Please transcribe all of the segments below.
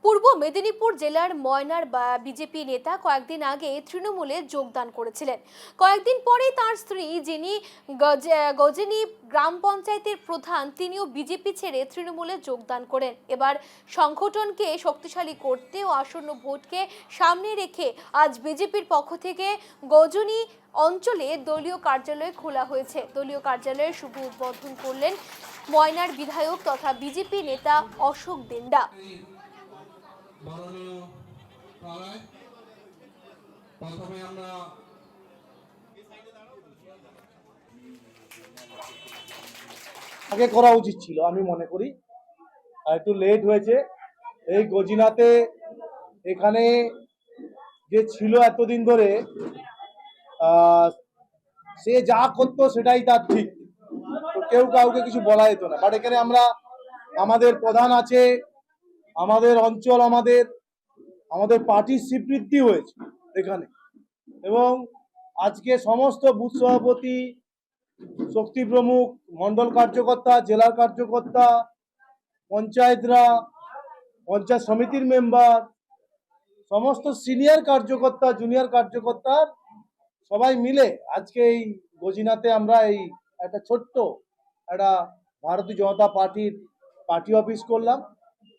পূর্ব মেদিনীপুর জেলার ময়নার বিজেপি নেতা কয়েকদিন আগে তৃণমূলে যোগদান করেছিলেন। কয়েকদিন পরেই তার স্ত্রী, যিনি গজনী গ্রাম পঞ্চায়েতের প্রধান, তিনিও বিজেপি ছেড়ে তৃণমূলে যোগদান করেন। এবার সংগঠনকে শক্তিশালী করতে ও আসন্ন ভোটকে সামনে রেখে আজ বিজেপির পক্ষ থেকে গজনী অঞ্চলে দলীয় কার্যালয় খোলা হয়েছে। দলীয় কার্যালয়ের শুভ উদ্বোধন করলেন ময়নার বিধায়ক তথা বিজেপি নেতা অশোক দিন্ডা। আগে করা উচিত ছিল আমি মনে করি, আর একটু লেট হয়েছে। এই গজিনাতে এখানে যে ছিল এতদিন ধরে, সে যা করতো সেটাই তার ঠিক, তো কেউ কাউকে কিছু বলা যেত না। বাট এখানে আমরা, আমাদের প্রধান আছে, আমাদের অঞ্চল, আমাদের পার্টির স্বীকৃতি হয়েছে এখানে, এবং আজকে সমস্ত বুথ সভাপতি, শক্তি প্রমুখ, মন্ডল কার্যকর্তা, জেলার কার্যকর্তা, পঞ্চায়েতরা, পঞ্চায়েত সমিতির মেম্বার, সমস্ত সিনিয়র কার্যকর্তা, জুনিয়র কার্যকর্তা সবাই মিলে আজকে এই গজিনাতে আমরা এই একটা ছোট্ট একটা ভারতীয় জনতা পার্টির পার্টি অফিস করলাম,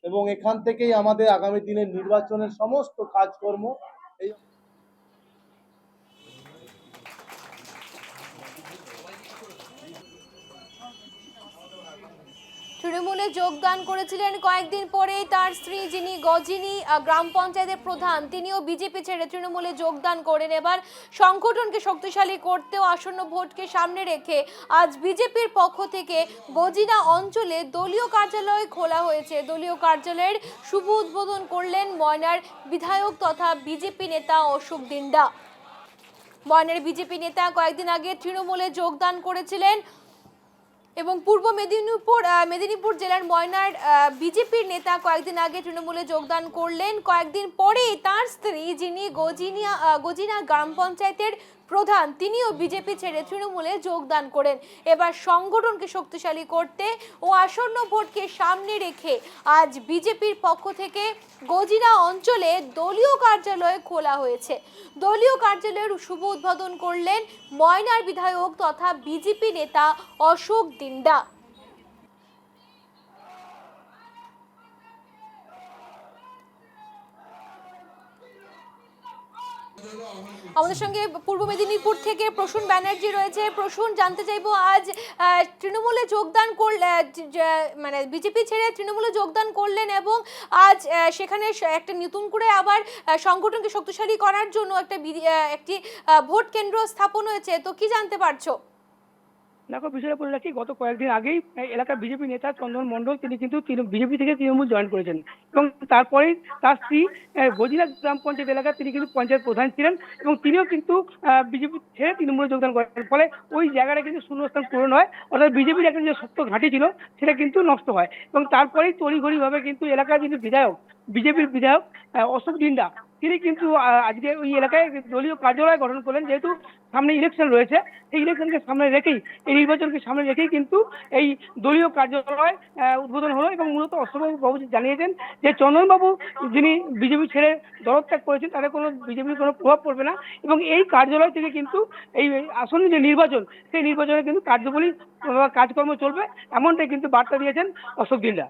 এবং এখান থেকেই আমাদের আগামী দিনের নির্বাচনের সমস্ত কাজকর্ম এই তৃণমূলে যোগদান করেছিলেন কয়েকদিন পরেই তার স্ত্রী, যিনি গজনী গ্রাম পঞ্চায়েতের প্রধান, তিনিও বিজেপি ছেড়ে তৃণমূলে যোগদান করেন। এবার সংগঠনকে শক্তিশালী করতেও আসন্ন ভোটকে সামনে রেখে আজ বিজেপির পক্ষ থেকে গজিনা অঞ্চলে দলীয় কার্যালয় খোলা হয়েছে। দলীয় কার্যালয়ের শুভ উদ্বোধন করলেন ময়নার বিধায়ক তথা বিজেপি নেতা অশোক দিন্ডা। ময়নার বিজেপি নেতা কয়েকদিন আগে তৃণমূলে যোগদান করেছিলেন এবং পূর্ব মেদিনীপুর জেলার ময়নার বিজেপির নেতা কয়েকদিন আগে তৃণমূলে যোগদান করলেন। কয়েকদিন পরেই তার স্ত্রী, যিনি গজিনা গ্রাম পঞ্চায়েতের প্রধান, তিনিও বিজেপি ছেড়ে তৃণমূলে যোগদান করেন। এবার সংগঠনকে শক্তিশালী করতে ও আসন্ন ভোটকে সামনে রেখে আজ বিজেপির পক্ষ থেকে গজিনা অঞ্চলে দলীয় কার্যালয় খোলা হয়েছে। দলীয় কার্যালয়ের শুভ উদ্বোধন করলেন ময়নার বিধায়ক তথা বিজেপি নেতা অশোক দিন্ডা। আমাদের সঙ্গে পূর্ব মেদিনীপুর থেকে প্রসূন ব্যানার্জি রয়েছে। প্রসূন, জানতে চাইবো, আজ তৃণমূলে যোগদান মানে বিজেপি ছেড়ে তৃণমূলে যোগদান করলেন এবং আজ সেখানে একটা নতুন করে আবার সংগঠনকে শক্তিশালী করার জন্য একটি ভোট কেন্দ্র স্থাপন হয়েছে, তো কি জানতে পারছো? দেখো, বিষয়টা বলে রাখি, গত কয়েকদিন আগেই এলাকার বিজেপি নেতা চন্দন মণ্ডল তিনি কিন্তু বিজেপি থেকে তৃণমূল জয়েন করেছেন, এবং তারপরেই তার স্ত্রী গজিনা গ্রাম পঞ্চায়েত এলাকায় তিনি কিন্তু পঞ্চায়েত প্রধান ছিলেন, এবং তিনিও কিন্তু বিজেপি ছেড়ে তৃণমূলে যোগদান করেন। ফলে ওই জায়গাটা কিন্তু শূন্যস্থান পূরণ হয়, অর্থাৎ বিজেপির একটা যে শক্ত ঘাঁটি ছিল সেটা কিন্তু নষ্ট হয়। এবং তারপরেই তড়িঘড়িভাবে কিন্তু এলাকার যিনি বিজেপির বিধায়ক অশোক দিন্ডা, তিনি কিন্তু আজকে ওই এলাকায় দলীয় কার্যালয় গঠন করলেন। যেহেতু সামনে ইলেকশন রয়েছে, এই ইলেকশনকে সামনে রেখেই, এই নির্বাচনকে সামনে রেখেই কিন্তু এই দলীয় কার্যালয় উদ্বোধন হলো। এবং মূলত অশোকবাবু জানিয়েছেন যে চন্দনবাবু, যিনি বিজেপি ছেড়ে দলত্যাগ করেছেন, তাদের কোনো বিজেপির কোনো প্রভাব পড়বে না, এবং এই কার্যালয় থেকে কিন্তু এই আসন্ন যে নির্বাচন, সেই নির্বাচনে কিন্তু কার্যকরী কাজকর্ম চলবে, এমনটাই কিন্তু বার্তা দিয়েছেন অশোক দিন্ডা।